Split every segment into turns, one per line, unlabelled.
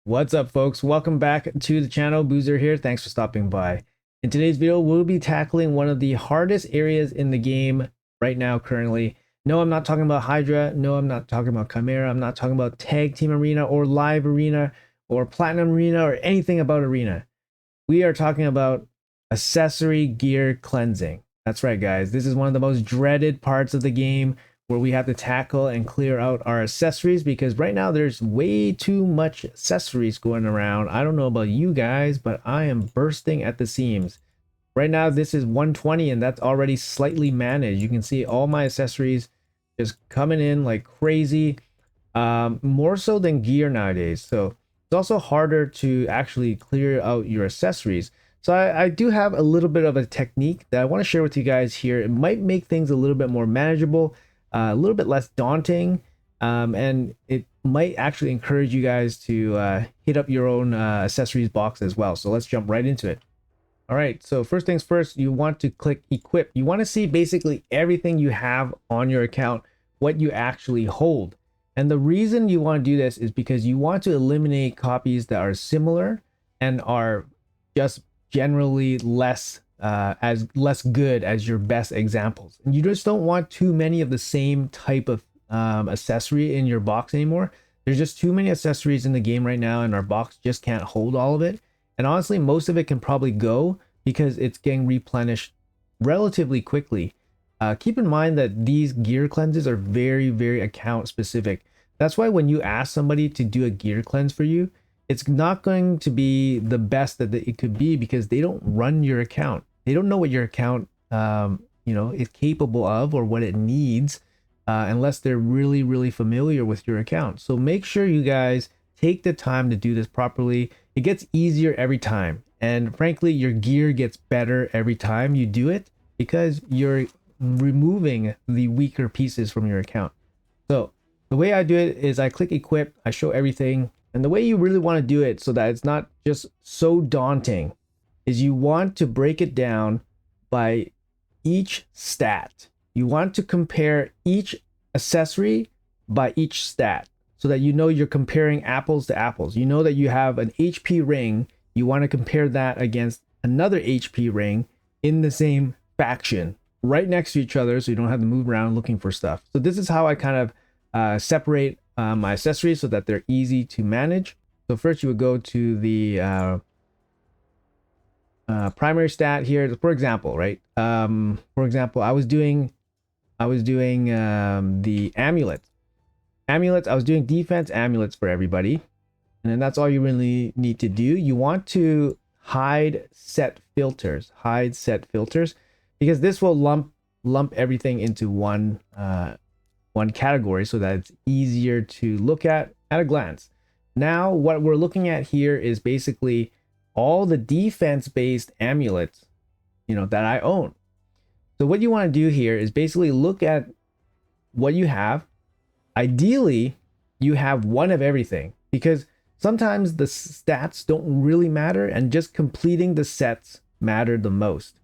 What's up, folks? Welcome back to the channel. Boozer here. Thanks for stopping by. In today's video, we'll be tackling one of the hardest areas in the game right now currently. No, I'm not talking about Hydra. No, I'm not talking about Chimera. I'm not talking about Tag Team Arena or Live Arena or Platinum Arena or anything about Arena. We are talking about accessory gear cleansing. That's right, guys. This is one of the most dreaded parts of the game where we have to tackle and clear out our accessories, because right now there's way too much accessories going around. I don't know about you guys, but I am bursting at the seams. Right now this is 120 and that's already slightly managed. You can see all my accessories just coming in like crazy, more so than gear nowadays. So it's also harder to actually clear out your accessories. So I do have a little bit of a technique that I want to share with you guys here. It might make things a little bit more manageable, a little bit less daunting, and it might actually encourage you guys to hit up your own accessories box as well. So let's jump right into it. All right, so first things first, you want to click equip. You want to see basically everything you have on your account, what you actually hold. And the reason you want to do this is because you want to eliminate copies that are similar and are just generally less good as your best examples. And you just don't want too many of the same type of accessory in your box anymore. There's just too many accessories in the game right now, and our box just can't hold all of it. And honestly, most of it can probably go because it's getting replenished relatively quickly. Keep in mind that these gear cleanses are very, very account specific. That's why when you ask somebody to do a gear cleanse for you, it's not going to be the best that it could be, because they don't run your account. They don't know what your account is capable of or what it needs, unless they're really, really familiar with your account. So make sure you guys take the time to do this properly. It gets easier every time. And frankly, your gear gets better every time you do it, because you're removing the weaker pieces from your account. So the way I do it is I click equip, I show everything. And the way you really want to do it so that it's not just so daunting is you want to break it down by each stat. You want to compare each accessory by each stat so that you know you're comparing apples to apples. You know that you have an HP ring. You want to compare that against another HP ring in the same faction right next to each other, so you don't have to move around looking for stuff. So this is how I kind of separate my accessories so that they're easy to manage. So first you would go to the primary stat here. For example, right? For example, I was doing the amulets. I was doing defense amulets for everybody, and then that's all you really need to do. You want to hide set filters, because this will lump everything into one category so that it's easier to look at a glance. Now what we're looking at here is basically all the defense based amulets that I own. So what you want to do here is basically look at what you have. Ideally you have one of everything, because sometimes the stats don't really matter and just completing the sets matter the most.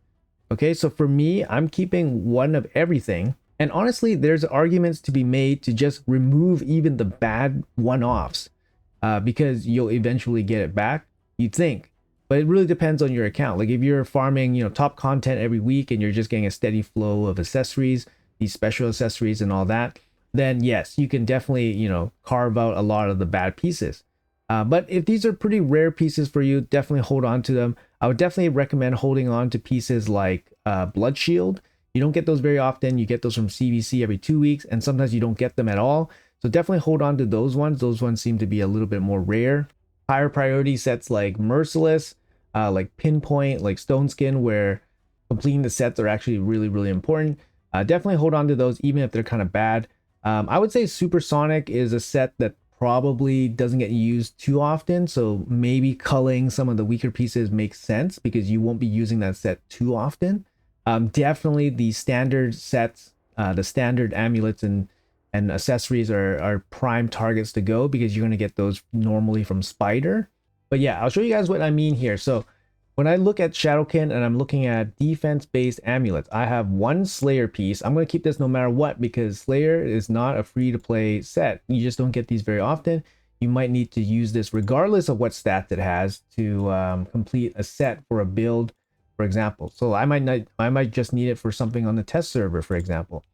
Okay, so for me, I'm keeping one of everything. And honestly, there's arguments to be made to just remove even the bad one-offs, because you'll eventually get it back, you'd think. But it really depends on your account. Like if you're farming, top content every week and you're just getting a steady flow of accessories, these special accessories and all that, then yes, you can definitely, carve out a lot of the bad pieces. But if these are pretty rare pieces for you, definitely hold on to them. I would definitely recommend holding on to pieces like Blood Shield. You don't get those very often. You get those from CVC every 2 weeks, and sometimes you don't get them at all. So definitely hold on to those ones. Those ones seem to be a little bit more rare. Higher priority sets like Merciless, like Pinpoint, like Stone Skin, where completing the sets are actually really, really important. Definitely hold on to those, even if they're kind of bad. I would say Supersonic is a set that probably doesn't get used too often, so maybe culling some of the weaker pieces makes sense because you won't be using that set too often. Definitely the standard sets, the standard amulets and accessories are prime targets to go, because you're going to get those normally from Spider. But yeah, I'll show you guys what I mean here. So when I look at Shadowkin and I'm looking at defense-based amulets, I have one Slayer piece. I'm going to keep this no matter what, because Slayer is not a free-to-play set. You just don't get these very often. you might need to use this regardless of what stats it has to complete a set for a build, for example. So I might just need it for something on the test server, for example.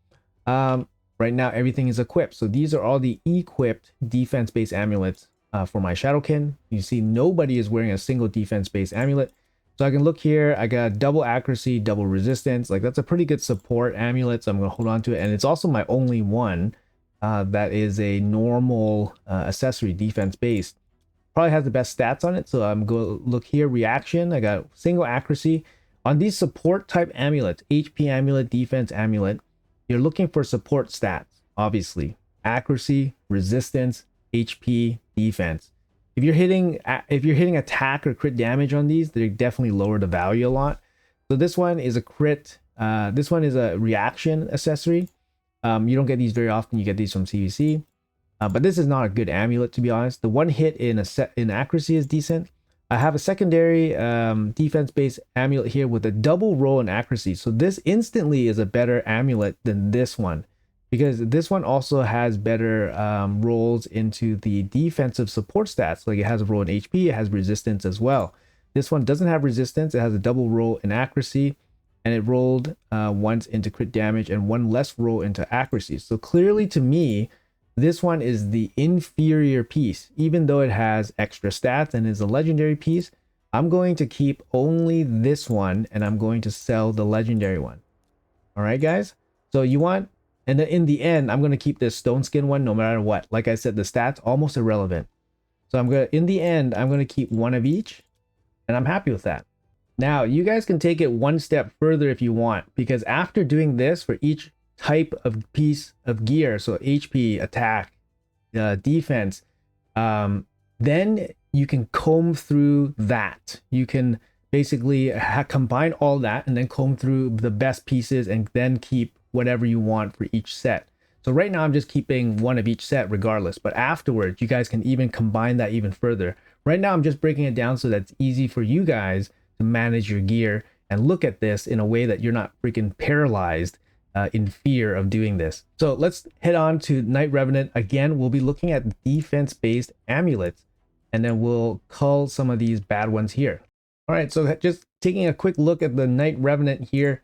Right now everything is equipped, so these are all the equipped defense-based amulets for my Shadowkin. You see nobody is wearing a single defense-based amulet. So I can look here, I got double accuracy, double resistance. Like, that's a pretty good support amulet, so I'm going to hold on to it. And it's also my only one that is a normal accessory, defense-based. Probably has the best stats on it, so I'm going to look here, reaction. I got single accuracy. On these support type amulets, HP amulet, defense amulet, you're looking for support stats, obviously. Accuracy, resistance, HP, defense. If you're hitting attack or crit damage on these, they definitely lower the value a lot. So this one is a crit. This one is a reaction accessory. You don't get these very often. You get these from CVC. But this is not a good amulet, to be honest. The one hit in accuracy is decent. I have a secondary defense-based amulet here with a double roll in accuracy. So this instantly is a better amulet than this one, because this one also has better rolls into the defensive support stats. Like, it has a roll in HP, it has resistance as well. This one doesn't have resistance. It has a double roll in accuracy, and it rolled once into crit damage and one less roll into accuracy. So clearly, to me, this one is the inferior piece. Even though it has extra stats and is a legendary piece, I'm going to keep only this one, and I'm going to sell the legendary one. All right, guys? So you want... And then in the end, I'm going to keep this stone skin one no matter what. Like I said, the stats almost irrelevant. So in the end, I'm going to keep one of each, and I'm happy with that. Now, you guys can take it one step further if you want, because after doing this for each type of piece of gear, so HP, attack, defense, then you can comb through that. You can basically combine all that and then comb through the best pieces and then keep whatever you want for each set. So right now I'm just keeping one of each set regardless, but afterwards you guys can even combine that even further. Right now I'm just breaking it down so that it's easy for you guys to manage your gear and look at this in a way that you're not freaking paralyzed in fear of doing this. So let's head on to Night Revenant. Again, we'll be looking at defense-based amulets, and then we'll cull some of these bad ones here. All right, so just taking a quick look at the Night Revenant here.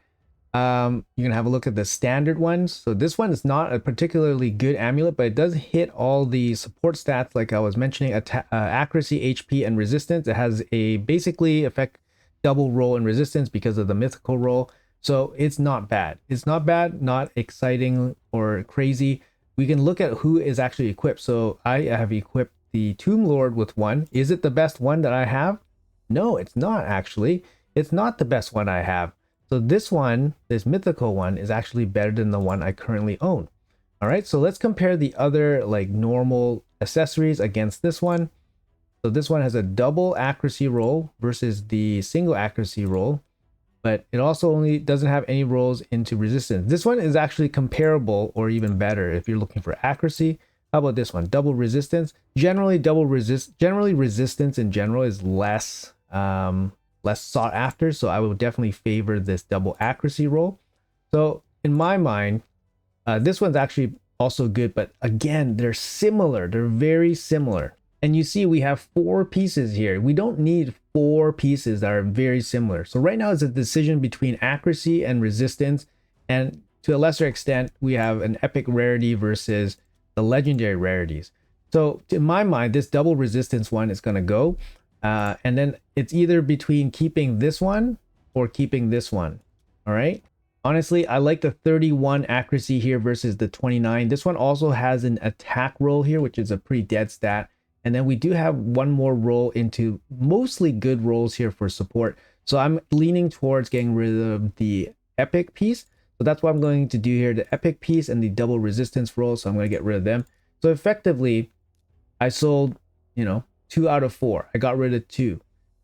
You can have a look at the standard ones. So this one is not a particularly good amulet, but it does hit all the support stats like I was mentioning, accuracy, HP, and resistance. It has a basically effect double roll in resistance because of the mythical roll. So it's not bad. It's not bad, not exciting or crazy. We can look at who is actually equipped. So I have equipped the Tomb Lord with one. Is it the best one that I have? No, it's not actually. It's not the best one I have. So this one, this mythical one, is actually better than the one I currently own. All right, so let's compare the other like normal accessories against this one. So this one has a double accuracy roll versus the single accuracy roll, but it also only doesn't have any rolls into resistance. This one is actually comparable or even better if you're looking for accuracy. How about this one? Double resistance. Generally resistance in general is less sought after, so I would definitely favor this double accuracy roll. So in my mind, this one's actually also good, but again, they're similar. They're very similar. And you see we have 4 pieces here. We don't need 4 pieces that are very similar. So right now it's a decision between accuracy and resistance, and to a lesser extent we have an epic rarity versus the legendary rarities. So in my mind, this double resistance one is going to go, and then it's either between keeping this one or keeping this one. All right, honestly, I like the 31 accuracy here versus the 29. This one also has an attack roll here, which is a pretty dead stat. And then we do have one more roll into mostly good rolls here for support. So I'm leaning towards getting rid of the epic piece. So that's what I'm going to do here, the epic piece and the double resistance roll. So I'm going to get rid of them. So effectively, I sold, 2 out of 4. I got rid of 2.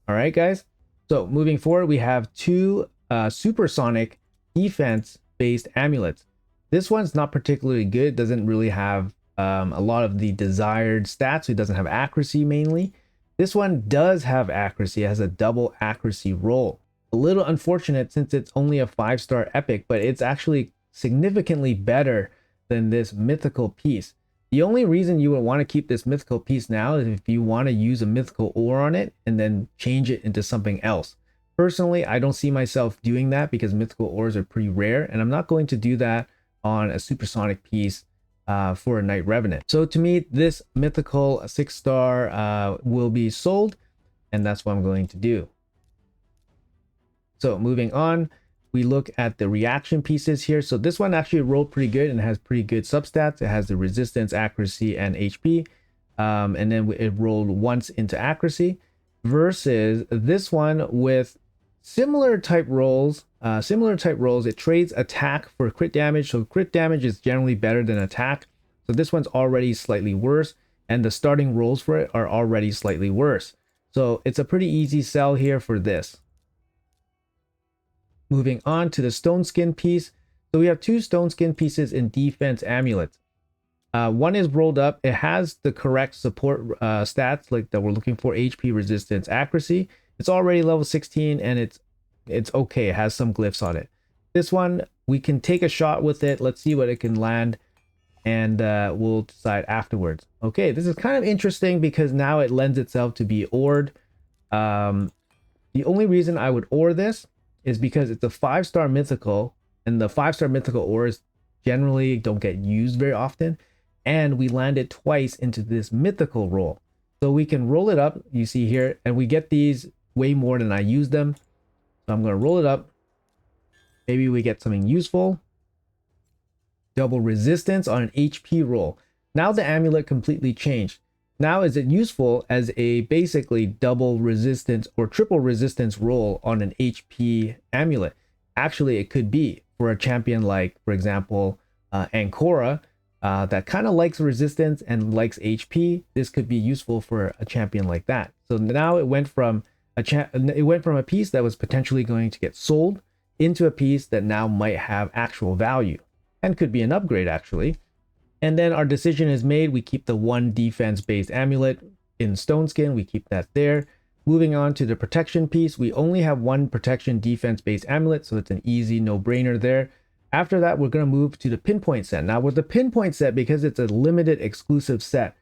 All right, guys. So moving forward, we have 2 supersonic defense-based amulets. This one's not particularly good. Doesn't really have a lot of the desired stats. It doesn't have accuracy mainly. This one does have accuracy. It has a double accuracy roll. A little unfortunate since it's only a 5-star epic, but it's actually significantly better than this mythical piece. The only reason you would want to keep this mythical piece now is if you want to use a mythical ore on it and then change it into something else. Personally, I don't see myself doing that because mythical ores are pretty rare, and I'm not going to do that on a supersonic piece for a Night Revenant. So to me, this mythical 6-star will be sold, and that's what I'm going to do. So moving on, we look at the reaction pieces here. So this one actually rolled pretty good and has pretty good substats. It has the resistance, accuracy, and HP. And then it rolled once into accuracy versus this one with similar type rolls. It trades attack for crit damage. So crit damage is generally better than attack. So this one's already slightly worse, and the starting rolls for it are already slightly worse. So it's a pretty easy sell here for this. Moving on to the stone skin piece. So we have 2 stone skin pieces in defense amulets. One is rolled up. It has the correct support stats like that we're looking for: HP, resistance, accuracy. It's already level 16 and it's okay. It has some glyphs on it. This one, we can take a shot with it. Let's see what it can land, and we'll decide afterwards. Okay, this is kind of interesting because now it lends itself to be ored. The only reason I would ore this is because it's a 5-star mythical, and the 5-star mythical ores generally don't get used very often, and we land it twice into this mythical roll. So we can roll it up, you see here, and we get these way more than I use them. So I'm going to roll it up. Maybe we get something useful. Double resistance on an HP roll. Now the amulet completely changed. Now is it useful as a basically double resistance or triple resistance roll on an HP amulet? Actually, it could be for a champion like, for example, Ancora, that kind of likes resistance and likes HP. This could be useful for a champion like that. So now it went from a piece that was potentially going to get sold into a piece that now might have actual value and could be an upgrade actually. And then our decision is made. We keep the 1 defense-based amulet in stone skin. We keep that there. Moving on to the protection piece. We only have 1 protection defense-based amulet, so it's an easy no-brainer there. After that, we're going to move to the pinpoint set. Now with the pinpoint set, because it's a limited exclusive set,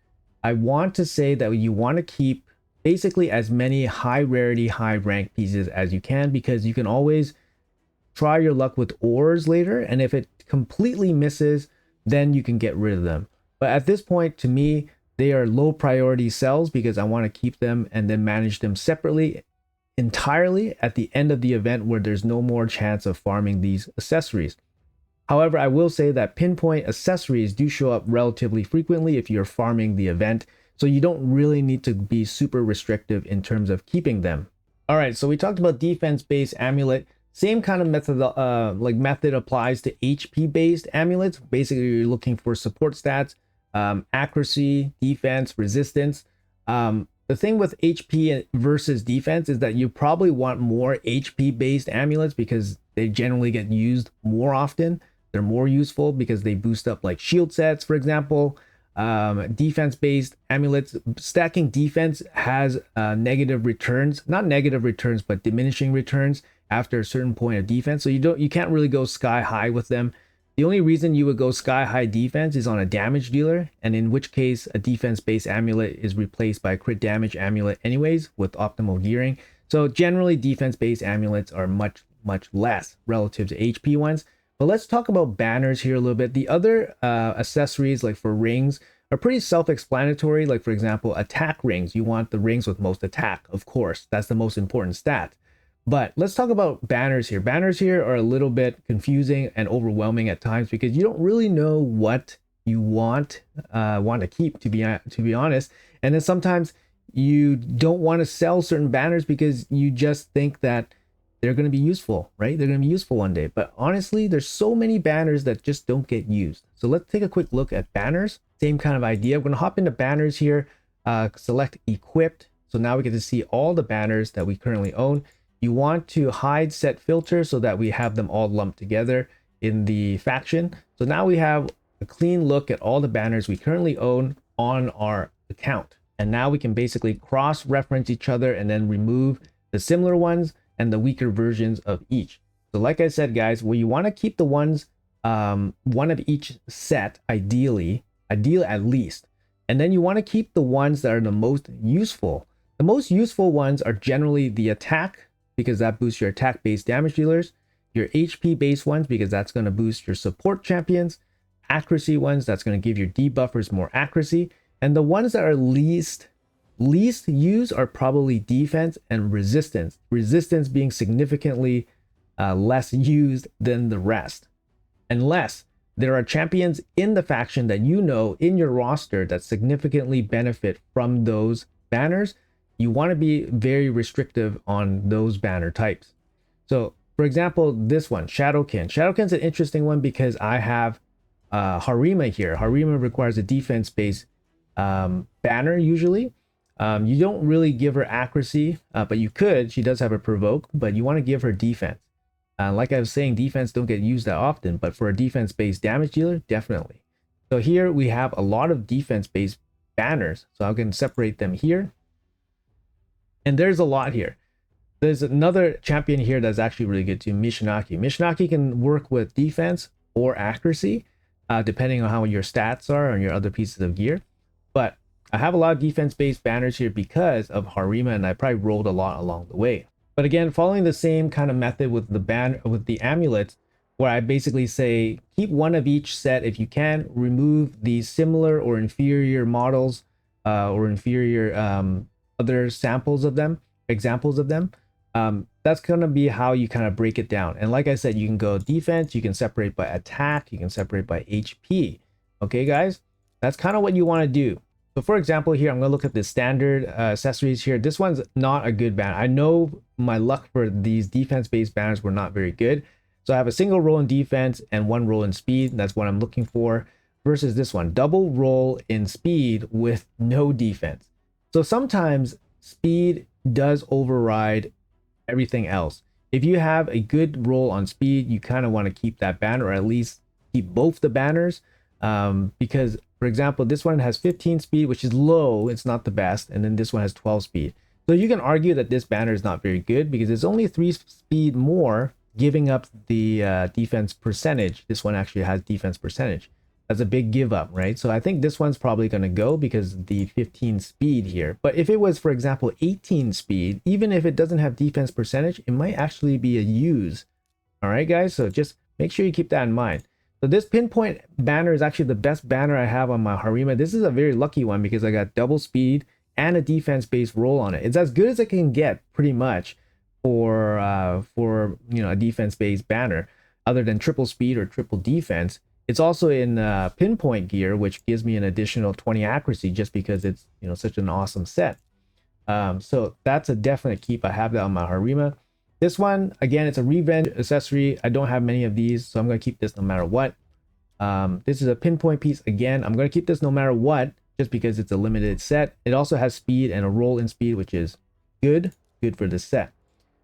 I want to say that you want to keep basically as many high rarity, high rank pieces as you can, because you can always try your luck with ores later, and if it completely misses, then you can get rid of them. But at this point, to me, they are low priority sells because I want to keep them and then manage them separately entirely at the end of the event where there's no more chance of farming these accessories. However, I will say that pinpoint accessories do show up relatively frequently if you're farming the event, so you don't really need to be super restrictive in terms of keeping them. All right, so we talked about defense-based amulet. Same kind of method applies to HP-based amulets. Basically, you're looking for support stats, accuracy, defense, resistance. The thing with HP versus defense is that you probably want more HP-based amulets because they generally get used more often. They're more useful because they boost up like shield sets, for example. Defense-based amulets, stacking defense has negative returns, not negative returns, but diminishing returns after a certain point of defense. So you can't really go sky high with them. The only reason you would go sky high defense is on a damage dealer, and in which case a defense-based amulet is replaced by a crit damage amulet anyways with optimal gearing. So generally defense-based amulets are much less relative to HP ones. But let's talk about banners here a little bit. The other accessories, like for rings, are pretty self-explanatory. Like for example, attack rings. You want the rings with most attack, of course. That's the most important stat. But let's talk about banners here. Banners here are a little bit confusing and overwhelming at times because you don't really know what you want to keep, to be honest. And then sometimes you don't want to sell certain banners because you just think that they're going to be useful, right? They're going to be useful one day. But honestly, there's so many banners that just don't get used. So let's take a quick look at banners. Same kind of idea. We're going to hop into banners here, select equipped. So now we get to see all the banners that we currently own. You want to hide set filter so that we have them all lumped together in the faction. So now we have a clean look at all the banners we currently own on our account. And now we can basically cross-reference each other and then remove the similar ones and the weaker versions of each. So like I said, guys, well, you want to keep the ones, one of each set, ideally, ideal at least. And then you want to keep the ones that are the most useful. The most useful ones are generally the attack, because that boosts your attack based damage dealers, your HP based ones, because that's going to boost your support champions, accuracy ones, that's going to give your debuffers more accuracy, and the ones that are least used are probably defense and resistance. Resistance being significantly less used than the rest, unless there are champions in the faction that you know in your roster that significantly benefit from those banners. You want to be very restrictive on those banner types. So for example, this one, Shadowkin. Shadowkin's an interesting one because I have Harima here. Harima requires a defense-based banner usually. You don't really give her accuracy, but you could. She does have a provoke, but you want to give her defense. Like I was saying, defense don't get used that often, but for a defense-based damage dealer, definitely. So here we have a lot of defense-based banners. So I can separate them here. And there's a lot here. There's another champion here that's actually really good too, Mishinaki. Mishinaki can work with defense or accuracy, depending on how your stats are on your other pieces of gear. But I have a lot of defense-based banners here because of Harima, and I probably rolled a lot along the way. But again, following the same kind of method with the amulets, where I basically say keep one of each set if you can, remove the similar or inferior models or inferior other samples of them, examples of them. That's going to be how you kind of break it down. And like I said, you can go defense, you can separate by attack, you can separate by HP. Okay, guys, that's kind of what you want to do. So for example, here, I'm going to look at the standard accessories here. This one's not a good banner. I know my luck for these defense-based banners were not very good. So I have a single roll in defense and one roll in speed. That's what I'm looking for. Versus this one, double roll in speed with no defense. So sometimes speed does override everything else. If you have a good roll on speed, you kind of want to keep that banner, or at least keep both the banners, because for example, this one has 15 speed, which is low, it's not the best, and then this one has 12 speed. So you can argue that this banner is not very good because it's only 3 speed more, giving up the defense percentage. This one actually has defense percentage. That's a big give up, right? So I think this one's probably going to go because the 15 speed here. But if it was, for example, 18 speed, even if it doesn't have defense percentage, it might actually be a use. All right, guys, so just make sure you keep that in mind. So this pinpoint banner is actually the best banner I have on my Harima. This is a very lucky one because I got double speed and a defense-based roll on it. It's as good as it can get, pretty much, for you know, a defense-based banner, other than triple speed or triple defense. It's also in pinpoint gear, which gives me an additional 20 accuracy just because it's, you know, such an awesome set. So that's a definite keep. I have that on my Harima. This one, again, it's a revenge accessory. I don't have many of these, so I'm going to keep this no matter what. This is a pinpoint piece. Again, I'm going to keep this no matter what, just because it's a limited set. It also has speed and a roll in speed, which is good for this set.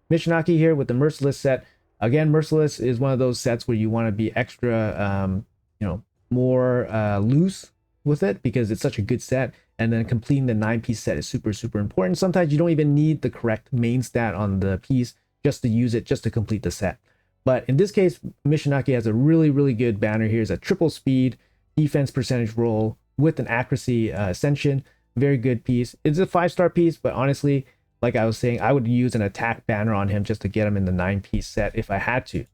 Mishinaki here with the Merciless set. Again, Merciless is one of those sets where you want to be extra, you know, more loose with it because it's such a good set. And then completing the 9-piece set is super important. Sometimes you don't even need the correct main stat on the piece just to use it, just to complete the set. But in this case, Mishinaki has a really good banner here. It's a triple speed defense percentage roll with an accuracy ascension. Very good piece. It's a 5-star piece, but honestly, like I was saying, I would use an attack banner on him just to get him in the 9-piece set if I had to.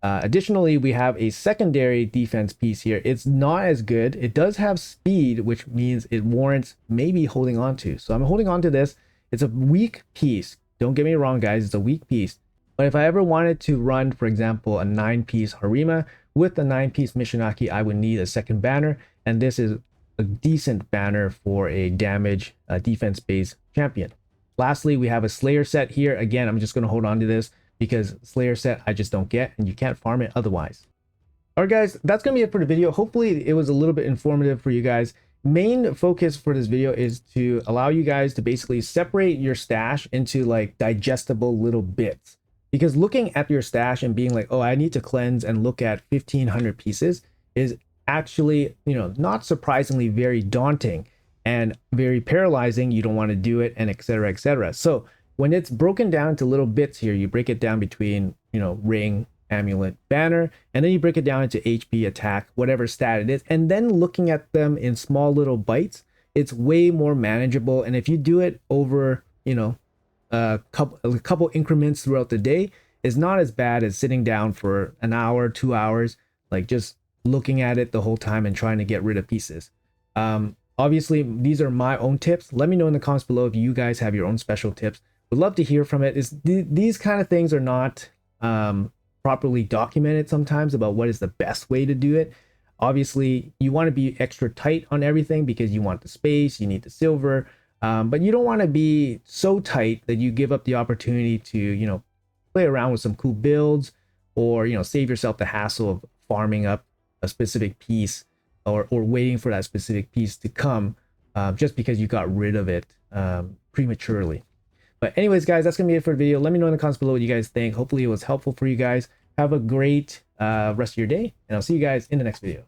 Additionally, we have a secondary defense piece here. It's not as good. It does have speed, which means it warrants maybe holding on to. So I'm holding on to this. It's a weak piece. Don't get me wrong, guys. It's a weak piece. But if I ever wanted to run, for example, a 9-piece Harima with the 9-piece Mishinaki, I would need a second banner. And this is a decent banner for a damage defense-based champion. Lastly, we have a Slayer set here. Again, I'm just going to hold on to this because Slayer set I just don't get, and you can't farm it otherwise. All right, guys, that's going to be it for the video. Hopefully it was a little bit informative for you guys. Main focus for this video is to allow you guys to basically separate your stash into like digestible little bits. Because looking at your stash and being like, oh, I need to cleanse and look at 1,500 pieces is actually, you know, not surprisingly very daunting and very paralyzing. You don't want to do it, and etc. So when it's broken down to little bits here, you break it down between, you know, ring, amulet, banner, and then you break it down into HP, attack, whatever stat it is, and then looking at them in small little bites, it's way more manageable. And if you do it over, you know, a couple increments throughout the day, is not as bad as sitting down for an hour, 2 hours, like just looking at it the whole time and trying to get rid of pieces. Obviously, these are my own tips. Let me know in the comments below if you guys have your own special tips. Would love to hear from it. These kind of things are not properly documented sometimes about what is the best way to do it. Obviously, you want to be extra tight on everything because you want the space, you need the silver, but you don't want to be so tight that you give up the opportunity to, you know, play around with some cool builds, or, you know, save yourself the hassle of farming up a specific piece, or waiting for that specific piece to come just because you got rid of it prematurely. But anyways, guys, that's gonna be it for the video. Let me know in the comments below what you guys think. Hopefully it was helpful for you guys. Have a great rest of your day, and I'll see you guys in the next video.